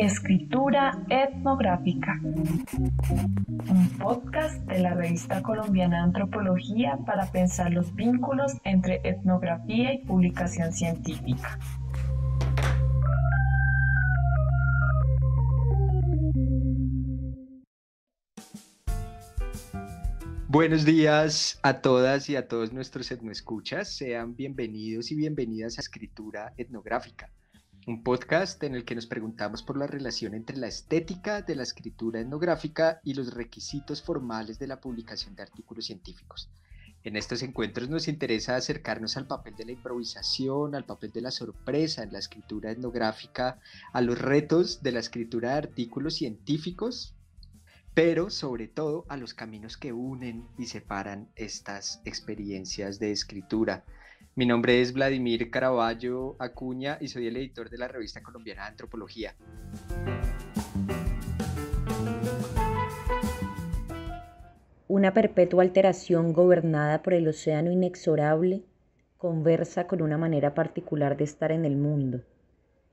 Escritura etnográfica, un podcast de la revista colombiana de antropología para pensar los vínculos entre etnografía y publicación científica. Buenos días a todas y a todos nuestros etnoescuchas. Sean bienvenidos y bienvenidas a Escritura Etnográfica, un podcast en el que nos preguntamos por la relación entre la estética de la escritura etnográfica y los requisitos formales de la publicación de artículos científicos. En estos encuentros nos interesa acercarnos al papel de la improvisación, al papel de la sorpresa en la escritura etnográfica, a los retos de la escritura de artículos científicos, pero sobre todo a los caminos que unen y separan estas experiencias de escritura. Mi nombre es Vladimir Caraballo Acuña y soy el editor de la revista colombiana de antropología. Una perpetua alteración gobernada por el océano inexorable conversa con una manera particular de estar en el mundo.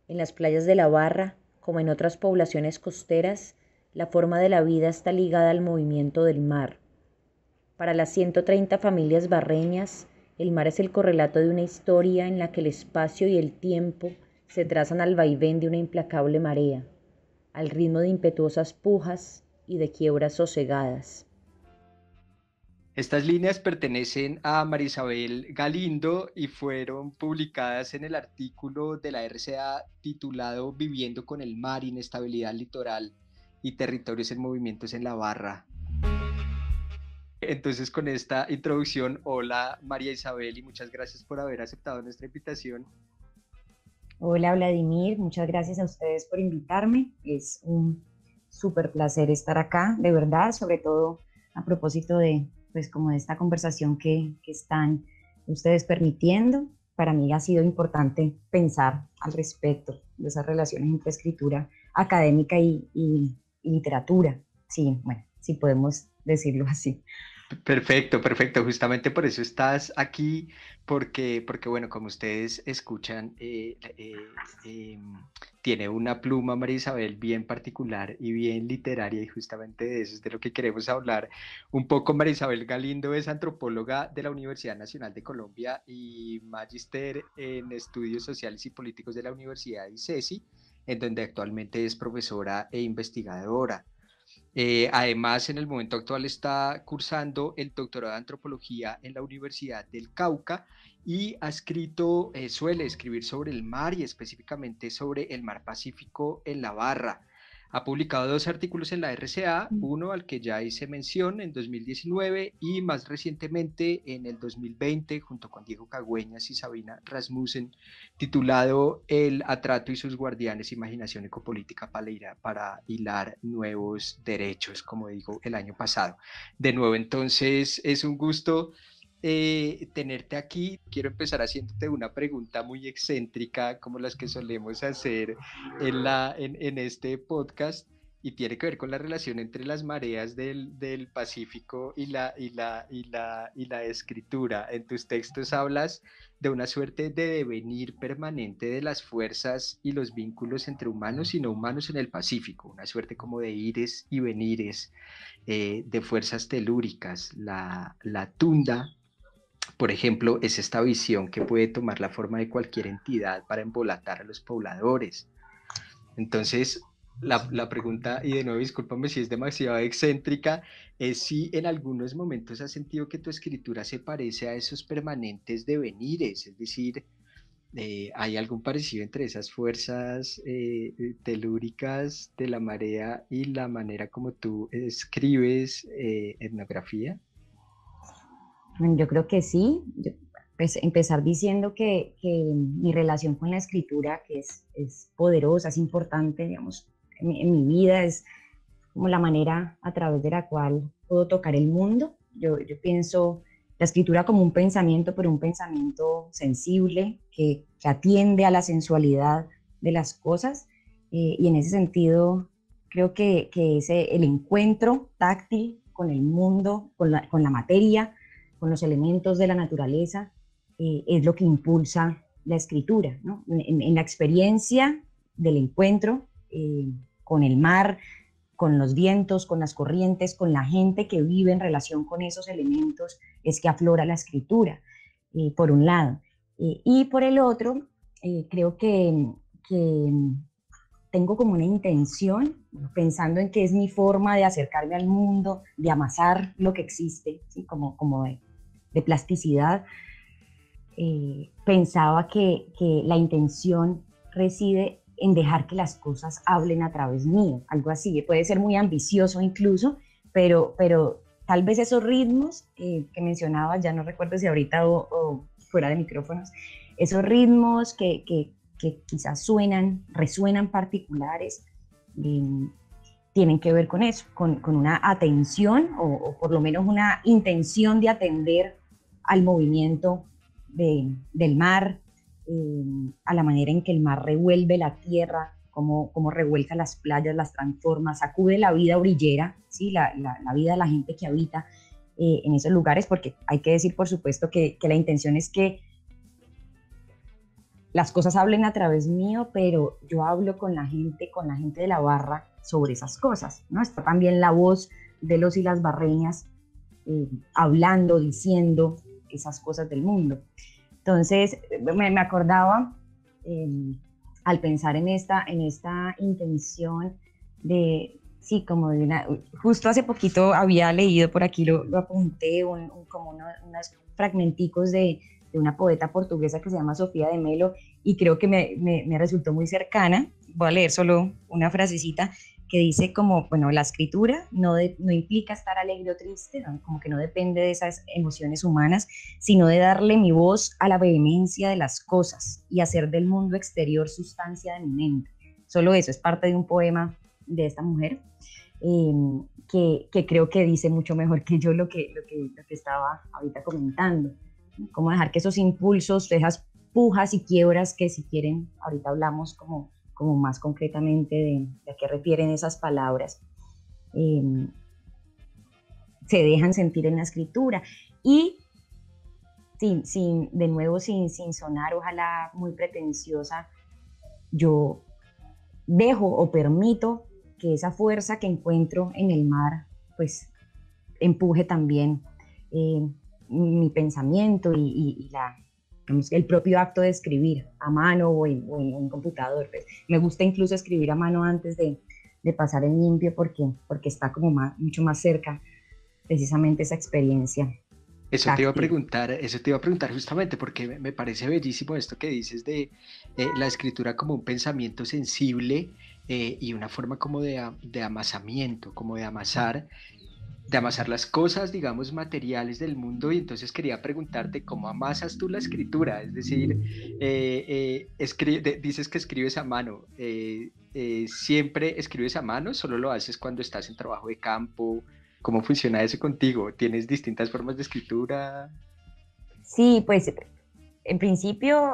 En las playas de la Barra, como en otras poblaciones costeras, la forma de la vida está ligada al movimiento del mar. Para las 130 familias barreñas, el mar es el correlato de una historia en la que el espacio y el tiempo se trazan al vaivén de una implacable marea, al ritmo de impetuosas pujas y de quiebras sosegadas. Estas líneas pertenecen a María Isabel Galindo y fueron publicadas en el artículo de la RCA titulado Viviendo con el mar, inestabilidad litoral y territorios en movimientos en la Barra. Entonces, con esta introducción, hola María Isabel y muchas gracias por haber aceptado nuestra invitación. Hola Vladimir, muchas gracias a ustedes por invitarme. Es un súper placer estar acá, de verdad, sobre todo a propósito de, pues, como de esta conversación que están ustedes permitiendo. Para mí ha sido importante pensar al respecto de esas relaciones entre escritura académica y literatura. Sí, bueno, sí podemos decirlo así. Perfecto. Justamente por eso estás aquí, porque bueno, como ustedes escuchan, tiene una pluma María Isabel bien particular y bien literaria, y justamente de eso es de lo que queremos hablar un poco. María Isabel Galindo es antropóloga de la Universidad Nacional de Colombia y magíster en estudios sociales y políticos de la Universidad ICESI, en donde actualmente es profesora e investigadora. Además, en el momento actual está cursando el doctorado de antropología en la Universidad del Cauca y suele escribir sobre el mar y específicamente sobre el mar Pacífico en la Barra. Ha publicado 2 artículos en la RCA, uno al que ya hice mención en 2019 y más recientemente en el 2020 junto con Diego Cagüeñas y Sabina Rasmussen, titulado El atrato y sus guardianes, imaginación ecopolítica para hilar nuevos derechos, como digo, el año pasado. De nuevo, entonces es un gusto tenerte aquí. Quiero empezar haciéndote una pregunta muy excéntrica, como las que solemos hacer en este podcast, y tiene que ver con la relación entre las mareas del Pacífico y la escritura. En tus textos hablas de una suerte de devenir permanente de las fuerzas y los vínculos entre humanos y no humanos en el Pacífico, una suerte como de ires y venires, de fuerzas telúricas. La tunda, por ejemplo, es esta visión que puede tomar la forma de cualquier entidad para embolatar a los pobladores. Entonces, la pregunta, y de nuevo discúlpame si es demasiado excéntrica, es si en algunos momentos has sentido que tu escritura se parece a esos permanentes devenires, es decir, ¿hay algún parecido entre esas fuerzas telúricas de la marea y la manera como tú escribes etnografía? Yo creo que sí. Pues, empezar diciendo que mi relación con la escritura, que es poderosa, es importante, digamos, en mi vida, es como la manera a través de la cual puedo tocar el mundo. Yo pienso la escritura como un pensamiento, pero un pensamiento sensible, que atiende a la sensualidad de las cosas. Y en ese sentido, creo que el encuentro táctil con el mundo, con la materia, con los elementos de la naturaleza, es lo que impulsa la escritura, ¿no? En la experiencia del encuentro con el mar, con los vientos, con las corrientes, con la gente que vive en relación con esos elementos, es que aflora la escritura, por un lado. Y por el otro, creo que tengo como una intención, pensando en que es mi forma de acercarme al mundo, de amasar lo que existe, ¿sí? como de plasticidad. Pensaba que la intención reside en dejar que las cosas hablen a través mío, algo así. Puede ser muy ambicioso incluso, pero tal vez esos ritmos que mencionaba, ya no recuerdo si ahorita o fuera de micrófonos, esos ritmos que quizás resuenan particulares, tienen que ver con eso, con una atención o por lo menos una intención de atender al movimiento del mar, a la manera en que el mar revuelve la tierra, cómo revuelca las playas, las transforma, sacude la vida orillera, ¿sí? la vida de la gente que habita en esos lugares, porque hay que decir, por supuesto, que la intención es que las cosas hablen a través mío, pero yo hablo con la gente de la barra sobre esas cosas, ¿no? Está también la voz de los y las barreñas hablando, diciendo esas cosas del mundo. Entonces, me acordaba al pensar en esta intención de, sí, como de justo hace poquito había leído por aquí, lo apunté, como unos fragmenticos de una poeta portuguesa que se llama Sofía de Mello, y creo que me resultó muy cercana. Voy a leer solo una frasecita que dice como, bueno, la escritura no implica estar alegre o triste, ¿no? Como que no depende de esas emociones humanas, sino de darle mi voz a la vehemencia de las cosas y hacer del mundo exterior sustancia de mi mente. Solo eso, es parte de un poema de esta mujer, que creo que dice mucho mejor que yo lo que estaba ahorita comentando. Cómo dejar que esos impulsos, esas pujas y quiebras que, si quieren, ahorita hablamos como más concretamente de a qué refieren esas palabras, se dejan sentir en la escritura. Y de nuevo, sin sonar ojalá muy pretenciosa, yo dejo o permito que esa fuerza que encuentro en el mar pues empuje también mi pensamiento y el propio acto de escribir a mano o en computador. Pues, me gusta incluso escribir a mano antes de pasar el limpio porque está como mucho más cerca precisamente esa experiencia. Eso te iba a preguntar justamente porque me parece bellísimo esto que dices de la escritura como un pensamiento sensible y una forma como de amasamiento, como de amasar las cosas, digamos, materiales del mundo. Y entonces quería preguntarte cómo amasas tú la escritura, es decir, dices que escribes a mano, ¿siempre escribes a mano? ¿Solo lo haces cuando estás en trabajo de campo? ¿Cómo funciona eso contigo? ¿Tienes distintas formas de escritura? Sí, pues en principio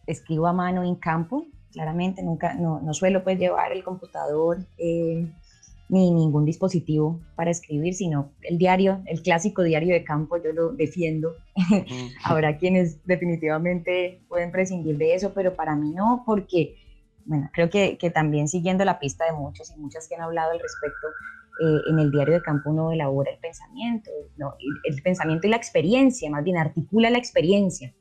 escribo a mano en campo, claramente, no suelo pues llevar el computador ni ningún dispositivo para escribir, sino el diario, el clásico diario de campo, yo lo defiendo. Habrá quienes definitivamente pueden prescindir de eso, pero para mí no, porque, bueno, creo que también siguiendo la pista de muchos y muchas que han hablado al respecto, en el diario de campo uno elabora el pensamiento, ¿no? El pensamiento y la experiencia, más bien articula la experiencia,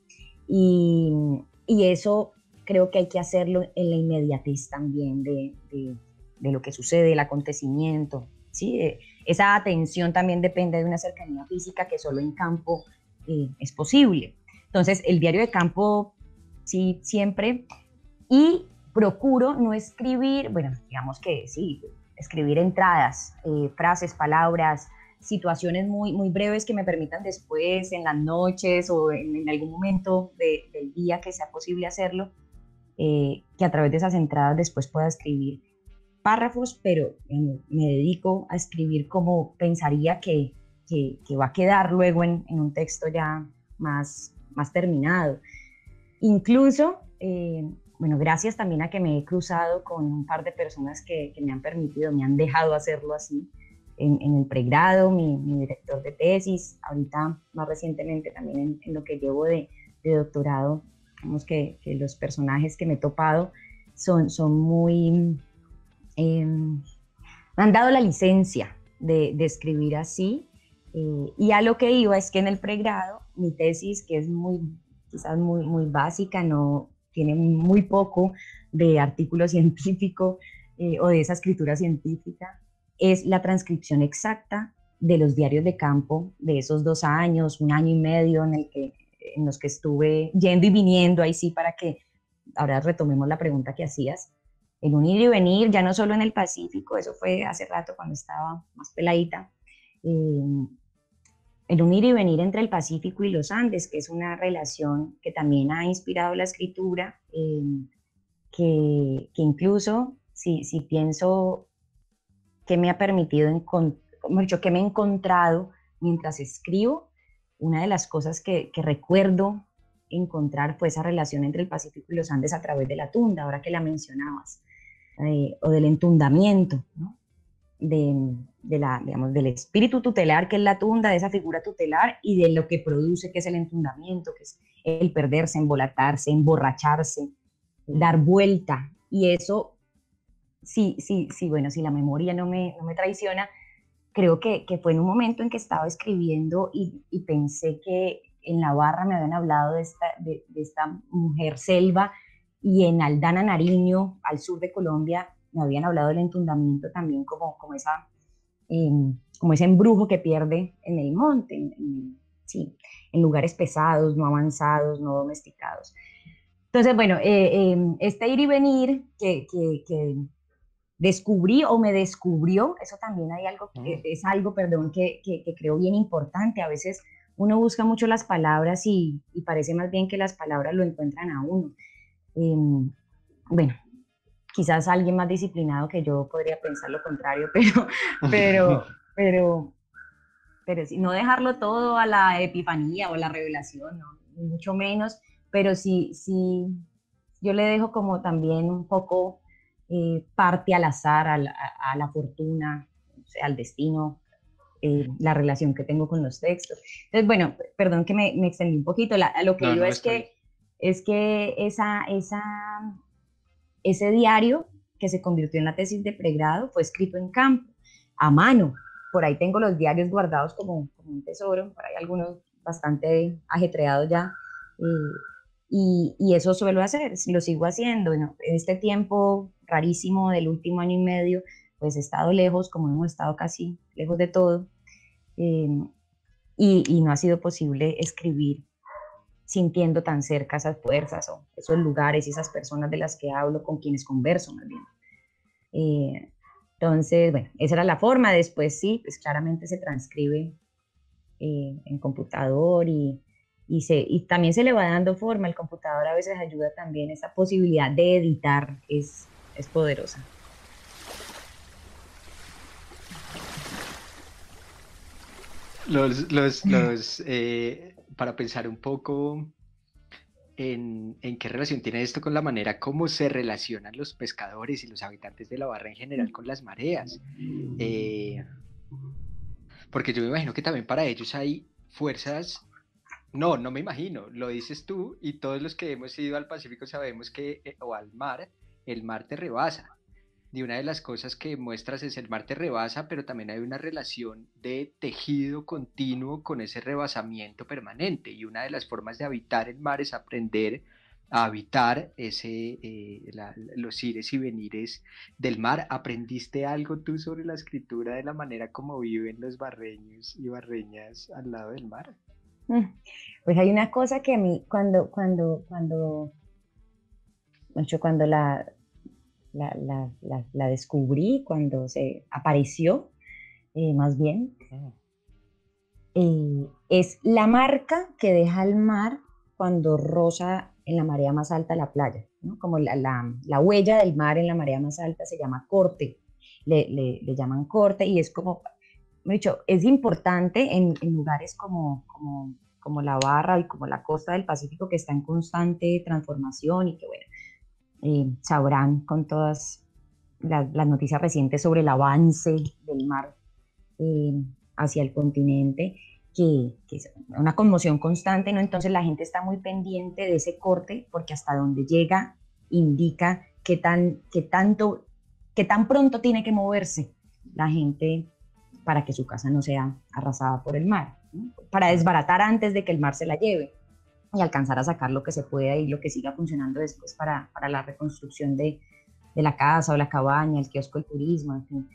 y eso creo que hay que hacerlo en la inmediatez también de lo que sucede, el acontecimiento, ¿sí? Esa atención también depende de una cercanía física que solo en campo es posible. Entonces, el diario de campo, sí, siempre, y procuro no escribir, bueno, digamos que sí, escribir entradas, frases, palabras, situaciones muy, muy breves que me permitan después, en las noches o en algún momento del día que sea posible hacerlo, que a través de esas entradas después pueda escribir párrafos, pero me dedico a escribir como pensaría que va a quedar luego en un texto ya más terminado. Incluso, bueno, gracias también a que me he cruzado con un par de personas que me han permitido, me han dejado hacerlo así, en el pregrado, mi director de tesis, ahorita más recientemente también en lo que llevo de doctorado, digamos que los personajes que me he topado son muy, me han dado la licencia de escribir así, y a lo que iba es que en el pregrado, mi tesis, que es quizás muy básica, no tiene muy poco de artículo científico o de esa escritura científica, es la transcripción exacta de los diarios de campo de esos 2 años, 1 año y medio en los que estuve yendo y viniendo, ahí sí, para que ahora retomemos la pregunta que hacías, en un ir y venir, ya no solo en el Pacífico, eso fue hace rato cuando estaba más peladita, en un ir y venir entre el Pacífico y los Andes, que es una relación que también ha inspirado la escritura, que incluso si pienso que me ha permitido, que me he encontrado mientras escribo, una de las cosas que recuerdo encontrar fue esa relación entre el Pacífico y los Andes a través de la tunda, ahora que la mencionabas, o del entundamiento, ¿no? Digamos, del espíritu tutelar, que es la tunda, de esa figura tutelar, y de lo que produce, que es el entundamiento, que es el perderse, embolatarse, emborracharse, dar vuelta. Y eso, sí, bueno, si la memoria no me traiciona, creo que fue en un momento en que estaba escribiendo y pensé que en la barra me habían hablado de esta mujer selva, y en Aldana, Nariño, al sur de Colombia, me habían hablado del entundamiento también como ese embrujo que pierde en el monte, sí, en lugares pesados, no avanzados, no domesticados. Entonces, bueno, este ir y venir que descubrí o me descubrió, eso también hay algo, es algo, perdón, que creo bien importante. A veces uno busca mucho las palabras y parece más bien que las palabras lo encuentran a uno. Bueno, quizás alguien más disciplinado que yo podría pensar lo contrario, pero sí, no dejarlo todo a la epifanía o a la revelación, no, ni mucho menos, pero sí, yo le dejo como también un poco parte al azar, a la fortuna, o sea, al destino, la relación que tengo con los textos. Entonces, bueno, perdón que me extendí un poquito, a lo que iba es que ese diario que se convirtió en la tesis de pregrado fue escrito en campo, a mano. Por ahí tengo los diarios guardados como un tesoro, por ahí algunos bastante ajetreados ya, y eso suelo hacer, lo sigo haciendo. Bueno, en este tiempo rarísimo del último año y medio, pues he estado lejos, como hemos estado casi lejos de todo, y no ha sido posible escribir sintiendo tan cerca esas fuerzas o esos lugares y esas personas de las que hablo, con quienes converso más bien. Entonces, bueno, esa era la forma. Después sí, pues claramente se transcribe en computador y también se le va dando forma. El computador a veces ayuda también, esa posibilidad de editar es poderosa. Para pensar un poco en qué relación tiene esto con la manera como se relacionan los pescadores y los habitantes de la barra en general con las mareas. Porque yo me imagino que también para ellos hay fuerzas. No me imagino, lo dices tú, y todos los que hemos ido al Pacífico sabemos que, o al mar, el mar te rebasa. Y una de las cosas que muestras es el mar te rebasa, pero también hay una relación de tejido continuo con ese rebasamiento permanente. Y una de las formas de habitar el mar es aprender a habitar los ires y venires del mar. ¿Aprendiste algo tú sobre la escritura de la manera como viven los barreños y barreñas al lado del mar? Pues hay una cosa que a mí, cuando la descubrí, cuando se apareció, más bien, es la marca que deja el mar cuando roza en la marea más alta la playa, ¿no? Como la huella del mar en la marea más alta se llama corte, le llaman corte, y es como, dicho, es importante en lugares como la Barra y como la costa del Pacífico, que está en constante transformación, y que bueno, sabrán con todas las noticias recientes sobre el avance del mar hacia el continente, que es una conmoción constante, ¿no? Entonces la gente está muy pendiente de ese corte, porque hasta donde llega indica qué tan pronto tiene que moverse la gente para que su casa no sea arrasada por el mar, ¿no? Para desbaratar antes de que el mar se la lleve y alcanzar a sacar lo que se pueda y lo que siga funcionando después para la reconstrucción de la casa o la cabaña, el kiosco, el turismo, en fin.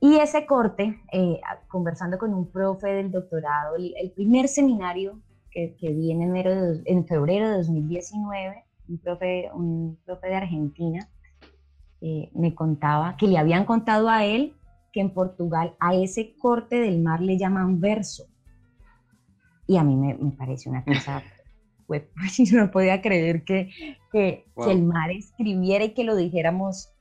Y ese corte, conversando con un profe del doctorado, el primer seminario que vi en febrero de 2019, un profe de Argentina, me contaba que le habían contado a él que en Portugal a ese corte del mar le llaman verso. Y a mí me parece una cosa, pues, yo no podía creer que el mar escribiera y que lo dijéramos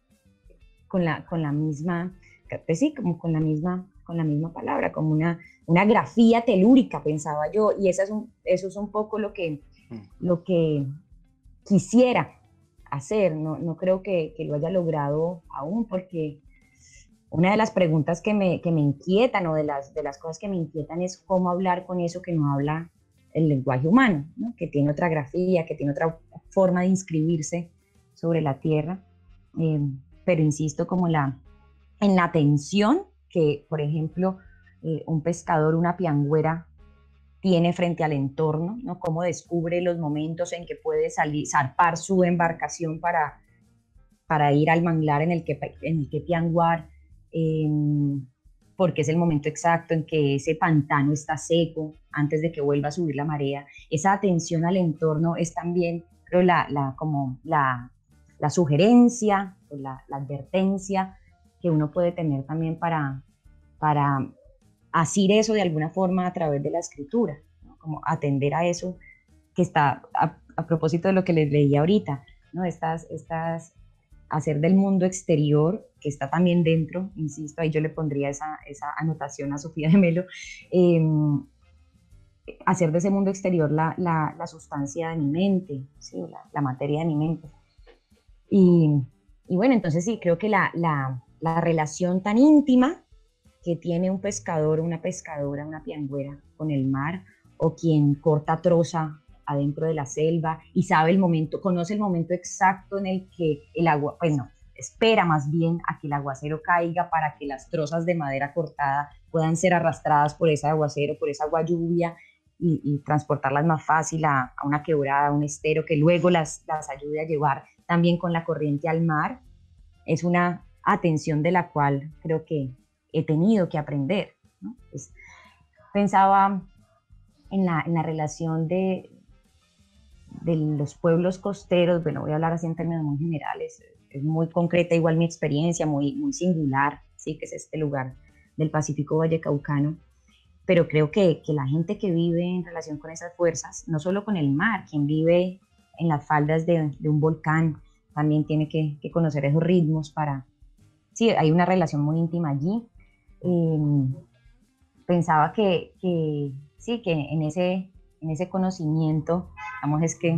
con la misma, pues sí, como con la misma palabra, como una grafía telúrica, pensaba yo, y eso es un poco lo que quisiera hacer. No creo que lo haya logrado aún, porque una de las preguntas que me inquietan, o de las cosas que me inquietan, es cómo hablar con eso que no habla el lenguaje humano, ¿no? Que tiene otra grafía, que tiene otra forma de inscribirse sobre la tierra. Pero insisto, como en la atención que, por ejemplo, un pescador, una piangüera, tiene frente al entorno, ¿no? Cómo descubre los momentos en que puede zarpar su embarcación para ir al manglar en el que pianguar, porque es el momento exacto en que ese pantano está seco antes de que vuelva a subir la marea. Esa atención al entorno es también, creo, la sugerencia, la advertencia que uno puede tener también para asir eso de alguna forma a través de la escritura, ¿no? Como atender a eso que está, a propósito de lo que les leía ahorita, ¿no? Hacer del mundo exterior, que está también dentro, insisto, ahí yo le pondría esa anotación a Sofía de Melo, hacer de ese mundo exterior la sustancia de mi mente, ¿sí? La materia de mi mente. Y bueno, entonces sí, creo que la relación tan íntima que tiene un pescador, una pescadora, una piangüera con el mar, o quien corta troza adentro de la selva y conoce el momento exacto en el que el agua, pues no, espera más bien a que el aguacero caiga para que las trozas de madera cortada puedan ser arrastradas por ese aguacero, por esa agua lluvia, y transportarlas más fácil a una quebrada, a un estero, que luego las ayude a llevar también con la corriente al mar. Es una atención de la cual creo que he tenido que aprender, ¿no? Pues, pensaba en la relación de los pueblos costeros. Bueno, voy a hablar así en términos muy generales, es muy concreta igual mi experiencia, muy, muy singular, ¿sí? Que es este lugar del Pacífico Vallecaucano, pero creo que la gente que vive en relación con esas fuerzas, no solo con el mar, quien vive en las faldas de un volcán, también tiene que conocer esos ritmos sí, hay una relación muy íntima allí. Pensaba que sí, que en ese conocimiento, digamos, es que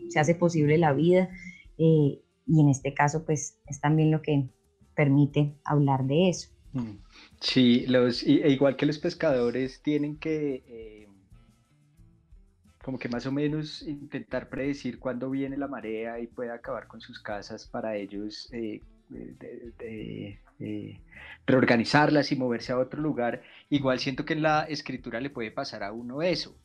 se hace posible la vida, y en este caso, pues, es también lo que permite hablar de eso. Sí, igual que los pescadores tienen que como que más o menos intentar predecir cuándo viene la marea y puede acabar con sus casas, para ellos reorganizarlas y moverse a otro lugar. Igual siento que en la escritura le puede pasar a uno eso.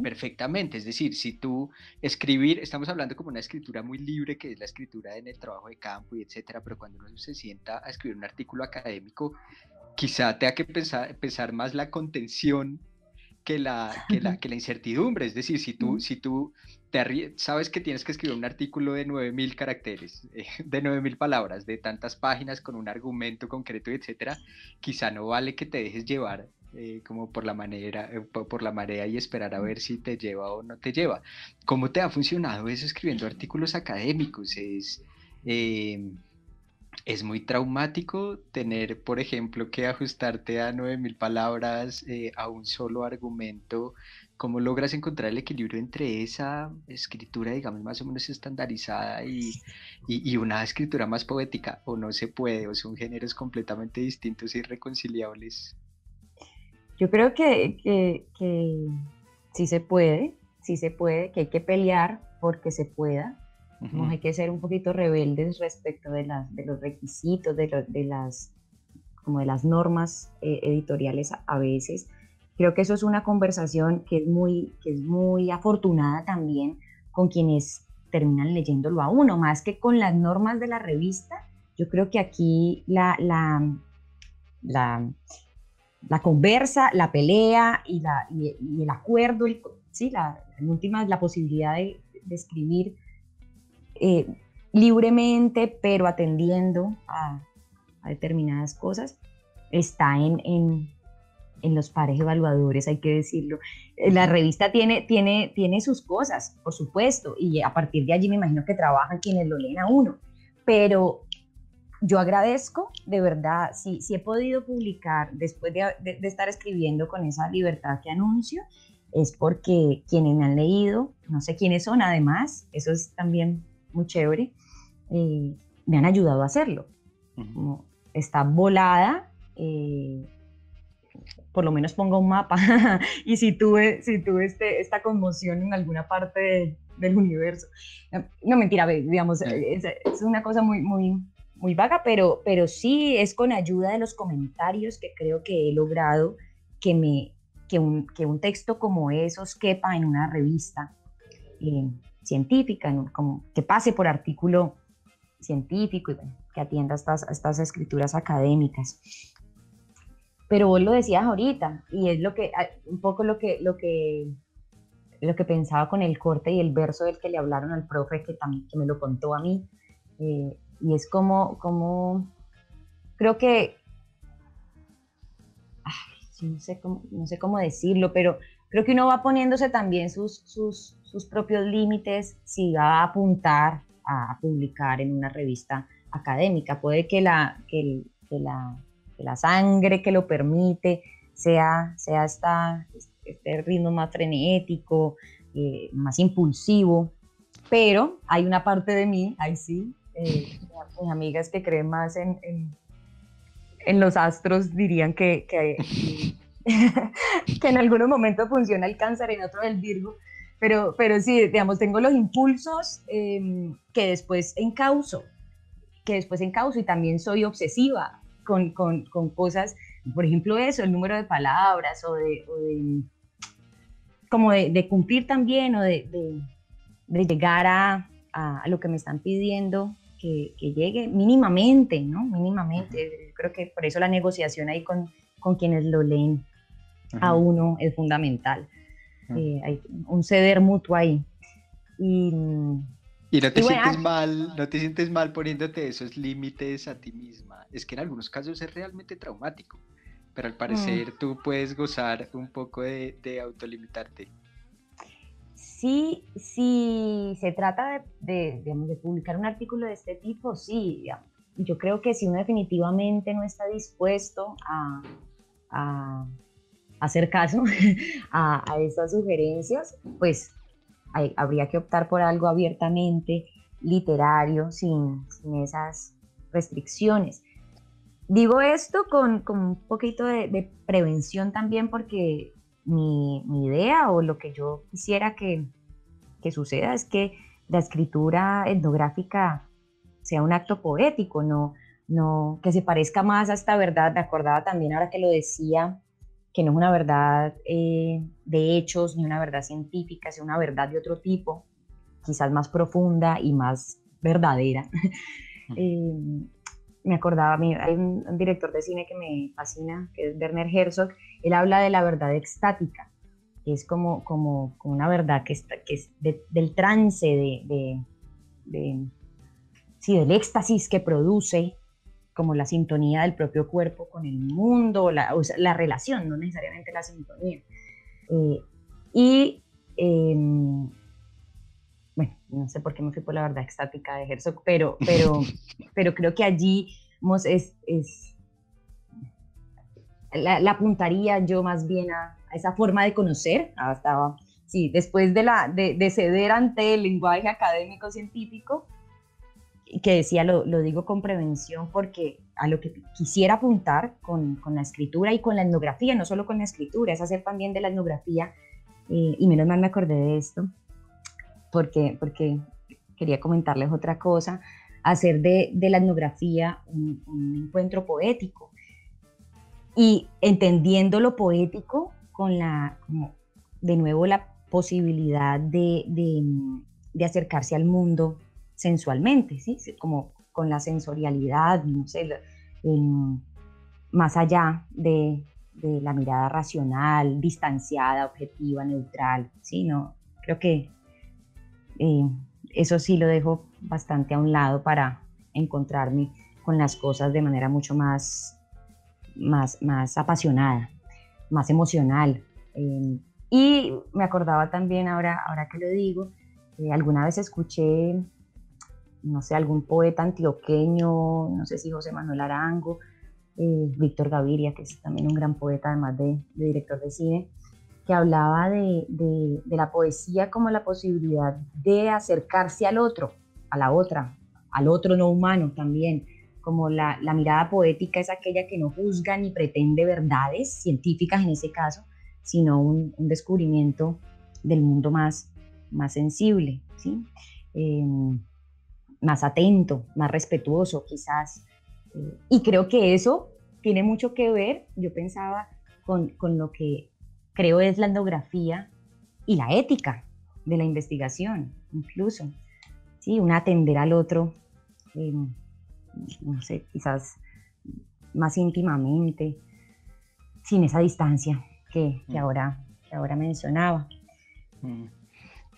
Perfectamente, es decir, si tú estamos hablando como una escritura muy libre, que es la escritura en el trabajo de campo y etcétera, pero cuando uno se sienta a escribir un artículo académico, quizá tenga que pensar más la contención que la incertidumbre. Es decir, si tú sabes que tienes que escribir un artículo de 9.000 caracteres, de 9.000 palabras, de tantas páginas, con un argumento concreto, etcétera, quizá no vale que te dejes llevar como por la marea y esperar a ver si te lleva o no te lleva. ¿Cómo te ha funcionado eso escribiendo artículos académicos? Es muy traumático tener, por ejemplo, que ajustarte a 9.000 palabras, a un solo argumento. ¿Cómo logras encontrar el equilibrio entre esa escritura, digamos, más o menos estandarizada y una escritura más poética? ¿O no se puede? ¿O son géneros completamente distintos e irreconciliables? Yo creo que sí se puede, que hay que pelear porque se pueda. Como hay que ser un poquito rebeldes respecto de los requisitos, como de las normas editoriales a veces. Creo que eso es una conversación que es muy afortunada también con quienes terminan leyéndolo a uno, más que con las normas de la revista. Yo creo que aquí la conversa, la pelea y el acuerdo, en últimas la posibilidad de escribir libremente, pero atendiendo a determinadas cosas, está en los pares evaluadores, hay que decirlo. La revista tiene sus cosas, por supuesto, y a partir de allí me imagino que trabajan quienes lo leen a uno, pero yo agradezco, de verdad, si he podido publicar después de estar escribiendo con esa libertad que anuncio, es porque quienes me han leído, no sé quiénes son además, eso es también muy chévere, me han ayudado a hacerlo. Como está volada, por lo menos pongo un mapa y si tuve esta conmoción en alguna parte del universo. No, mentira, digamos, es una cosa muy vaga, pero sí es con ayuda de los comentarios que creo que he logrado que un texto como esos quepa en una revista científica, ¿no? Como que pase por artículo científico y bueno, que atienda estas escrituras académicas. Pero vos lo decías ahorita, y es un poco lo que pensaba con el corte y el verso del que le hablaron al profe, que me lo contó a mí, y es como creo que, no sé cómo decirlo, pero creo que uno va poniéndose también sus propios límites si va a apuntar a publicar en una revista académica. Puede que la sangre que lo permite sea este ritmo más frenético, más impulsivo, pero hay una parte de mí, ahí sí, mis amigas que creen más en los astros dirían que en algunos momentos funciona el Cáncer, en otros el Virgo, pero sí, digamos, tengo los impulsos que después encauzo y también soy obsesiva con cosas, por ejemplo eso, el número de palabras o de cumplir también o de llegar a lo que me están pidiendo que llegue mínimamente, ¿no? Mínimamente. Creo que por eso la negociación ahí con quienes lo leen a uno es fundamental. Hay un ceder mutuo ahí. Y no te sientes mal poniéndote esos límites a ti misma. Es que en algunos casos es realmente traumático, pero al parecer tú puedes gozar un poco de autolimitarte. Sí, se trata digamos, de publicar un artículo de este tipo, sí. Digamos, yo creo que si uno definitivamente no está dispuesto a hacer caso a estas sugerencias, pues habría que optar por algo abiertamente literario, sin esas restricciones. Digo esto con un poquito de prevención también, porque mi idea o lo que yo quisiera que suceda es que la escritura etnográfica sea un acto poético, no que se parezca más a esta verdad. Me acordaba también ahora que lo decía, que no es una verdad de hechos ni una verdad científica, es una verdad de otro tipo, quizás más profunda y más verdadera. Me acordaba, hay un director de cine que me fascina, que es Werner Herzog. Él habla de la verdad extática, que es como una verdad que es del trance, del éxtasis que produce, como la sintonía del propio cuerpo con el mundo, la relación, no necesariamente la sintonía. Bueno, no sé por qué me fui por la verdad extática de Herzog, pero creo que allí la apuntaría yo más bien a esa forma de conocer, después de ceder ante el lenguaje académico científico, que decía, lo digo con prevención, porque a lo que quisiera apuntar con la escritura y con la etnografía, no solo con la escritura, es hacer también de la etnografía, y menos mal me acordé de esto, porque quería comentarles otra cosa, hacer de la etnografía un encuentro poético y entendiendo lo poético con como, de nuevo la posibilidad de acercarse al mundo sensualmente, ¿sí? Como con la sensorialidad, no sé, más allá de la mirada racional, distanciada, objetiva, neutral, ¿sí? No, creo que eso sí lo dejo bastante a un lado para encontrarme con las cosas de manera mucho más apasionada, más emocional. Y me acordaba también, ahora que lo digo, alguna vez escuché, no sé, algún poeta antioqueño, no sé si José Manuel Arango, Víctor Gaviria, que es también un gran poeta, además de director de cine, que hablaba de la poesía como la posibilidad de acercarse al otro, a la otra, al otro no humano también, como la mirada poética es aquella que no juzga ni pretende verdades científicas en ese caso, sino un descubrimiento del mundo más sensible, ¿sí? Más atento, más respetuoso quizás. Y creo que eso tiene mucho que ver, yo pensaba, con lo que creo es la etnografía y la ética de la investigación, incluso, ¿sí? Un atender al otro, no sé, quizás más íntimamente, sin esa distancia que ahora mencionaba.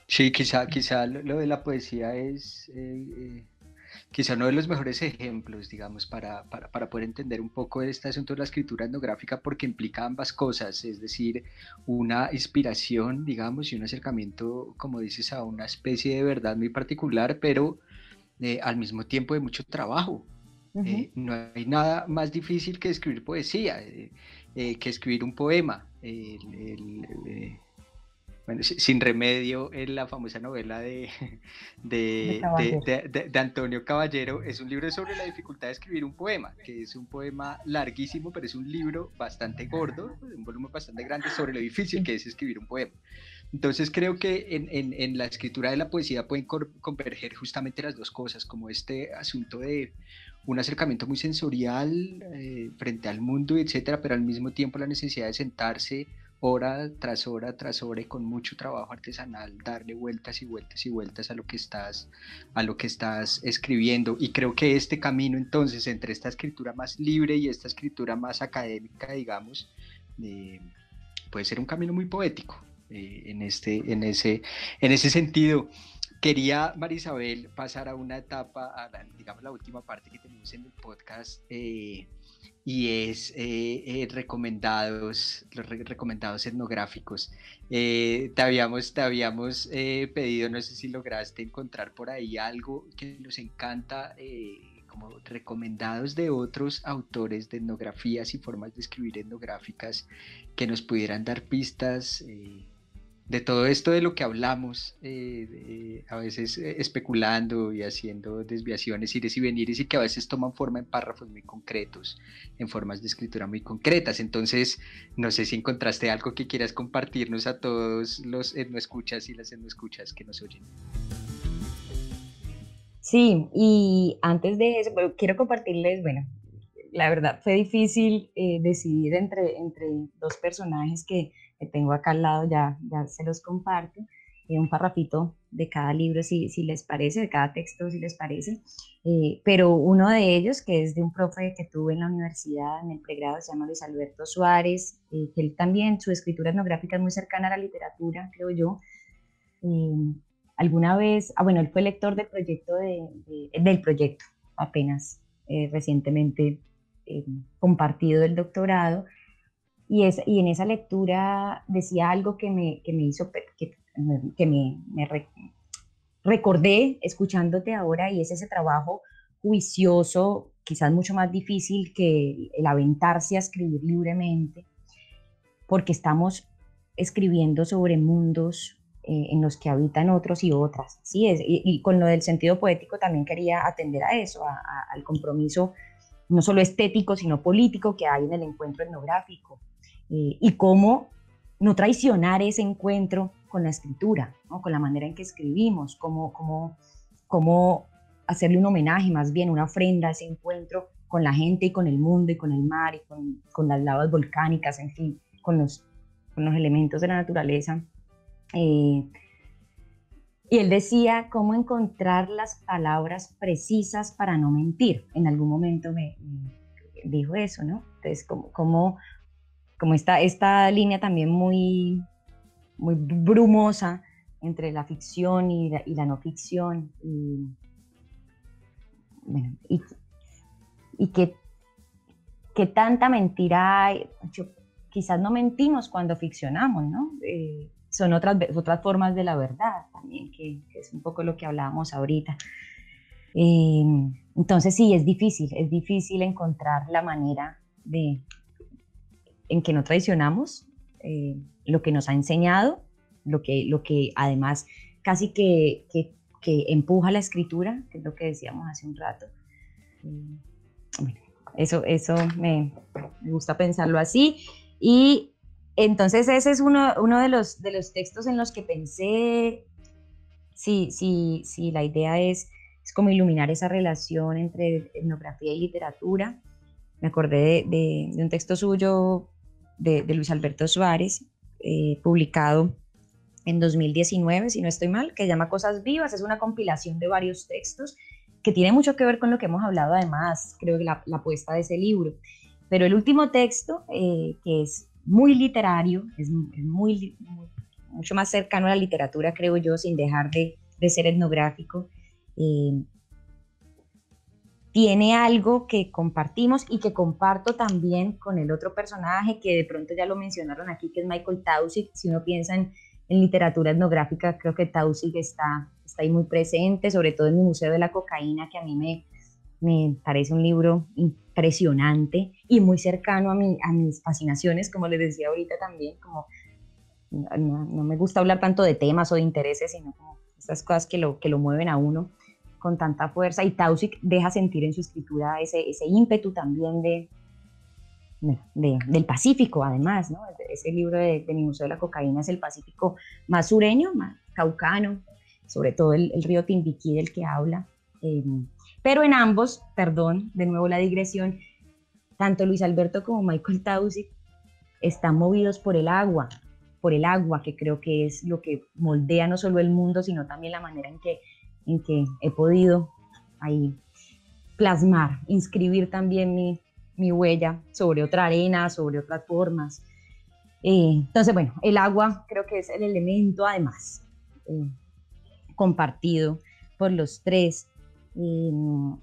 Sí, quizá lo de la poesía es quizá uno de los mejores ejemplos, digamos, para poder entender un poco este asunto de la escritura etnográfica, porque implica ambas cosas, es decir, una inspiración, digamos, y un acercamiento, como dices, a una especie de verdad muy particular, pero al mismo tiempo de mucho trabajo. Uh-huh. No hay nada más difícil que escribir poesía, que escribir un poema. Bueno, Sin Remedio, en la famosa novela de Antonio Caballero, es un libro sobre la dificultad de escribir un poema, que es un poema larguísimo, pero es un libro bastante gordo, un volumen bastante grande sobre lo difícil que es escribir un poema. Entonces creo que en la escritura de la poesía pueden converger justamente las dos cosas, como este asunto de un acercamiento muy sensorial frente al mundo, etcétera, pero al mismo tiempo la necesidad de sentarse hora tras hora tras hora y con mucho trabajo artesanal darle vueltas y vueltas y vueltas a lo que estás escribiendo. Y creo que este camino entonces entre esta escritura más libre y esta escritura más académica, digamos, puede ser un camino muy poético en ese sentido. Quería, María Isabel, pasar a una etapa, digamos la última parte que tenemos en el podcast, y es recomendados etnográficos. Te habíamos pedido, no sé si lograste encontrar por ahí algo que nos encanta, como recomendados de otros autores de etnografías y formas de escribir etnográficas que nos pudieran dar pistas de todo esto de lo que hablamos, a veces especulando y haciendo desviaciones, ires y venires, y que a veces toman forma en párrafos muy concretos, en formas de escritura muy concretas. Entonces, no sé si encontraste algo que quieras compartirnos a todos los etnoescuchas y las etnoescuchas que nos oyen. Sí, y antes de eso, quiero compartirles, bueno, la verdad fue difícil decidir entre dos personajes que tengo acá al lado, ya se los comparto, un parrafito de cada libro si les parece, de cada texto si les parece, pero uno de ellos que es de un profe que tuve en la universidad, en el pregrado, se llama Luis Alberto Suárez, que él también, su escritura etnográfica es muy cercana a la literatura, creo yo. Alguna vez, bueno, él fue lector del proyecto del proyecto apenas recientemente compartido del doctorado, y en esa lectura decía algo que me hizo, que me recordé escuchándote ahora, y es ese trabajo juicioso, quizás mucho más difícil que el aventarse a escribir libremente, porque estamos escribiendo sobre mundos en los que habitan otros y otras. ¿Sí? Y con lo del sentido poético también quería atender a eso, al compromiso no solo estético, sino político que hay en el encuentro etnográfico, y cómo no traicionar ese encuentro con la escritura, ¿no? Con la manera en que escribimos, cómo cómo hacerle un homenaje, más bien una ofrenda a ese encuentro con la gente y con el mundo y con el mar y con las lavas volcánicas, en fin, con los elementos de la naturaleza. Y él decía cómo encontrar las palabras precisas para no mentir. En algún momento me dijo eso, ¿no? Entonces, como esta línea también muy, muy brumosa entre la ficción y la no ficción. Bueno, y que tanta mentira hay. Quizás no mentimos cuando ficcionamos, ¿no? Son otras formas de la verdad también, que es un poco lo que hablábamos ahorita. Entonces sí, es difícil encontrar la manera en que no traicionamos lo que nos ha enseñado, lo que además casi que empuja la escritura, que es lo que decíamos hace un rato. Bueno, eso me gusta pensarlo así. Y entonces ese es uno de los textos en los que pensé, si la idea es como iluminar esa relación entre etnografía y literatura. Me acordé de un texto suyo de Luis Alberto Suárez, publicado en 2019, si no estoy mal, que se llama Cosas Vivas. Es una compilación de varios textos que tiene mucho que ver con lo que hemos hablado, además, creo que la apuesta de ese libro. Pero el último texto, que es muy literario, es mucho más cercano a la literatura, creo yo, sin dejar de ser etnográfico, tiene algo que compartimos y que comparto también con el otro personaje que de pronto ya lo mencionaron aquí, que es Michael Taussig. Si uno piensa en literatura etnográfica, creo que Taussig está ahí muy presente, sobre todo en mi Museo de la Cocaína, que a mí me parece un libro impresionante y muy cercano a mis fascinaciones, como les decía ahorita también, como no me gusta hablar tanto de temas o de intereses, sino como esas cosas que lo mueven a uno con tanta fuerza, y Taussig deja sentir en su escritura ese ímpetu también del Pacífico, además, ¿no? Ese libro de mi Museo de la Cocaína es el Pacífico más sureño, más caucano, sobre todo el río Timbiquí del que habla. Pero en ambos, perdón, de nuevo la digresión, tanto Luis Alberto como Michael Taussig están movidos por el agua, que creo que es lo que moldea no solo el mundo, sino también la manera en que he podido ahí plasmar, inscribir también mi huella sobre otra arena, sobre otras formas. Entonces, bueno, el agua creo que es el elemento además compartido por los tres. Un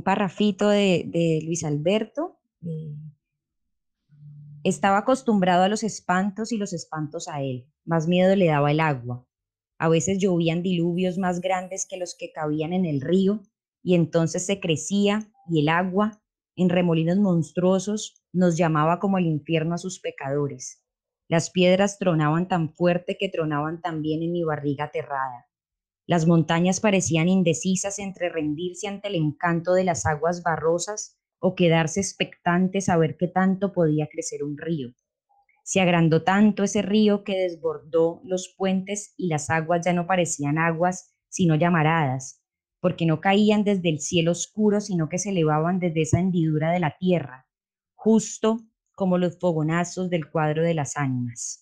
parrafito de Luis Alberto. Estaba acostumbrado a los espantos y los espantos a él. Más miedo le daba el agua. A veces llovían diluvios más grandes que los que cabían en el río, y entonces se crecía, y el agua, en remolinos monstruosos, nos llamaba como el infierno a sus pecadores. Las piedras tronaban tan fuerte que tronaban también en mi barriga aterrada. Las montañas parecían indecisas entre rendirse ante el encanto de las aguas barrosas o quedarse expectantes a ver qué tanto podía crecer un río. Se agrandó tanto ese río que desbordó los puentes y las aguas ya no parecían aguas, sino llamaradas, porque no caían desde el cielo oscuro, sino que se elevaban desde esa hendidura de la tierra, justo como los fogonazos del cuadro de las ánimas.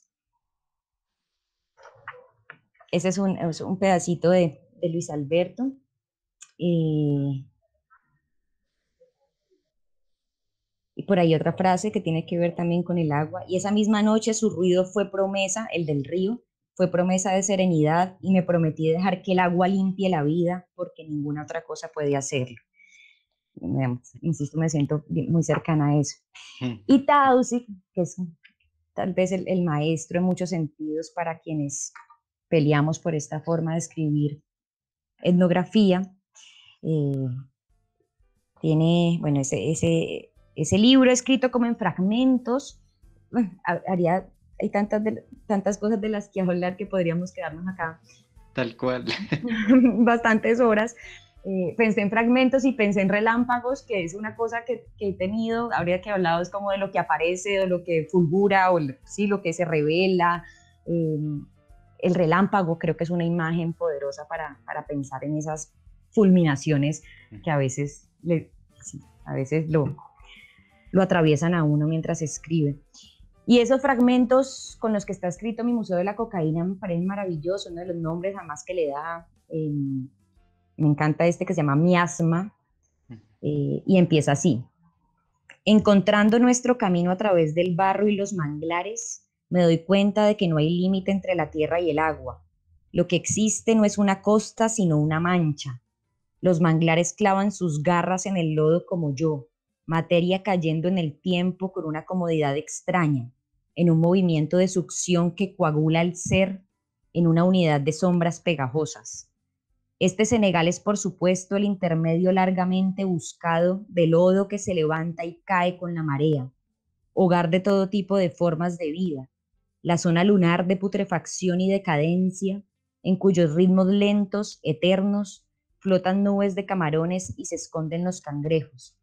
Ese es un pedacito de Luis Alberto. Y por ahí otra frase que tiene que ver también con el agua. Y esa misma noche su ruido fue promesa, el del río, fue promesa de serenidad, y me prometí dejar que el agua limpie la vida, porque ninguna otra cosa puede hacerlo. Insisto, me siento muy cercana a eso. Y Taussig, que es tal vez el maestro en muchos sentidos para quienes peleamos por esta forma de escribir etnografía, tiene, bueno, ese libro escrito como en fragmentos. Bueno, hay tantas cosas de las que hablar que podríamos quedarnos acá. Tal cual. Bastantes horas. Pensé en fragmentos y pensé en relámpagos, que es una cosa que he tenido. Habría que hablar es como de lo que aparece, o lo que fulgura, o sí, lo que se revela. el relámpago creo que es una imagen poderosa para pensar en esas fulminaciones que a veces, lo atraviesan a uno mientras escribe. Y esos fragmentos con los que está escrito mi Museo de la Cocaína me parecen maravillosos, uno de los nombres además que le da, me encanta este que se llama Miasma, y empieza así: encontrando nuestro camino a través del barro y los manglares, me doy cuenta de que no hay límite entre la tierra y el agua. Lo que existe no es una costa, sino una mancha. Los manglares clavan sus garras en el lodo como yo, materia cayendo en el tiempo con una comodidad extraña, en un movimiento de succión que coagula el ser en una unidad de sombras pegajosas. Este Senegal es, por supuesto, el intermedio largamente buscado de lodo que se levanta y cae con la marea, hogar de todo tipo de formas de vida, la zona lunar de putrefacción y decadencia, en cuyos ritmos lentos, eternos, flotan nubes de camarones y se esconden los cangrejos.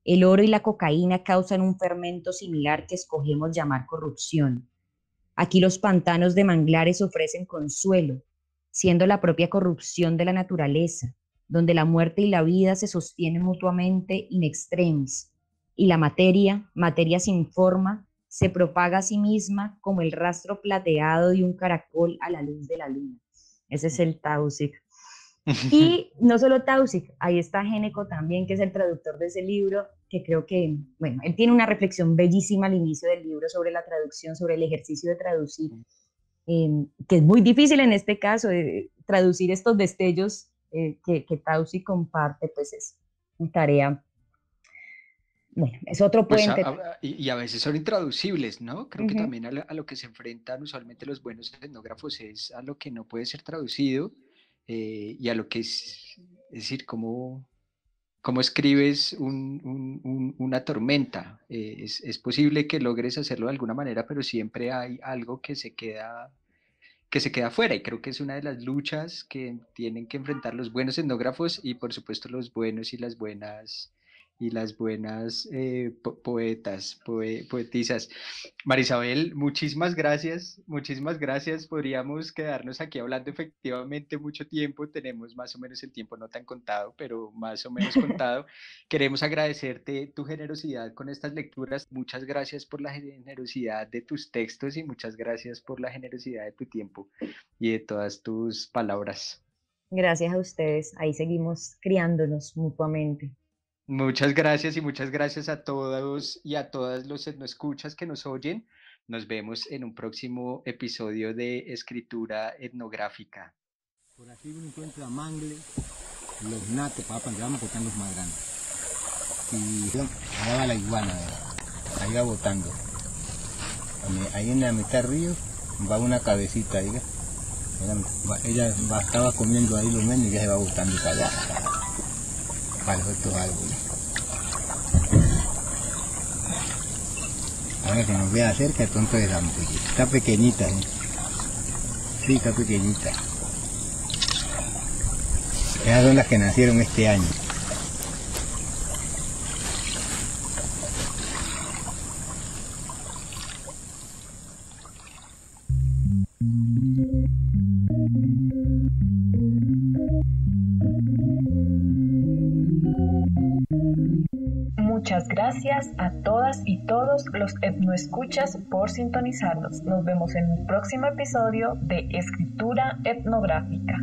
El oro y la cocaína causan un fermento similar que escogemos llamar corrupción. Aquí los pantanos de manglares ofrecen consuelo, siendo la propia corrupción de la naturaleza, donde la muerte y la vida se sostienen mutuamente in extremis, y la materia sin forma, se propaga a sí misma como el rastro plateado de un caracol a la luz de la luna. Ese es el Tausig. Y no solo Tausig, ahí está Géneco también, que es el traductor de ese libro, que creo que, bueno, él tiene una reflexión bellísima al inicio del libro sobre la traducción, sobre el ejercicio de traducir, que es muy difícil en este caso, traducir estos destellos que Tausig comparte, pues es una tarea. Bueno, es otro puente. Pues y a veces son intraducibles, ¿no? Creo que también a lo que se enfrentan usualmente los buenos etnógrafos es a lo que no puede ser traducido, y a lo que es decir, cómo escribes una tormenta. Es posible que logres hacerlo de alguna manera, pero siempre hay algo que se queda fuera, y creo que es una de las luchas que tienen que enfrentar los buenos etnógrafos y por supuesto los buenos y las buenas poetisas. Marisabel, muchísimas gracias, podríamos quedarnos aquí hablando efectivamente mucho tiempo, tenemos más o menos el tiempo no tan contado, pero más o menos contado. Queremos agradecerte tu generosidad con estas lecturas, muchas gracias por la generosidad de tus textos y muchas gracias por la generosidad de tu tiempo y de todas tus palabras. Gracias a ustedes, ahí seguimos criándonos mutuamente. Muchas gracias y muchas gracias a todos y a todas los etnoescuchas que nos oyen. Nos vemos en un próximo episodio de Escritura Etnográfica. Por aquí uno encuentra mangle, los natos, papas, que vamos cortando los más grandes. Y allá va la iguana, ahí va botando. Ahí en la mitad del río va una cabecita, diga. Ella estaba comiendo ahí los menos y ya se va botando para allá, para los otros árboles. Ahora que nos vea cerca, el tonto de Santo. Está pequeñita, ¿eh? Sí, está pequeñita. Esas son las que nacieron este año. Muchas gracias a todas y todos los etnoescuchas por sintonizarnos. Nos vemos en un próximo episodio de Escritura Etnográfica.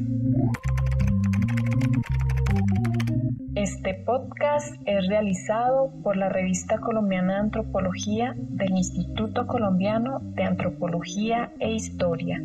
Este podcast es realizado por la Revista Colombiana de Antropología del Instituto Colombiano de Antropología e Historia.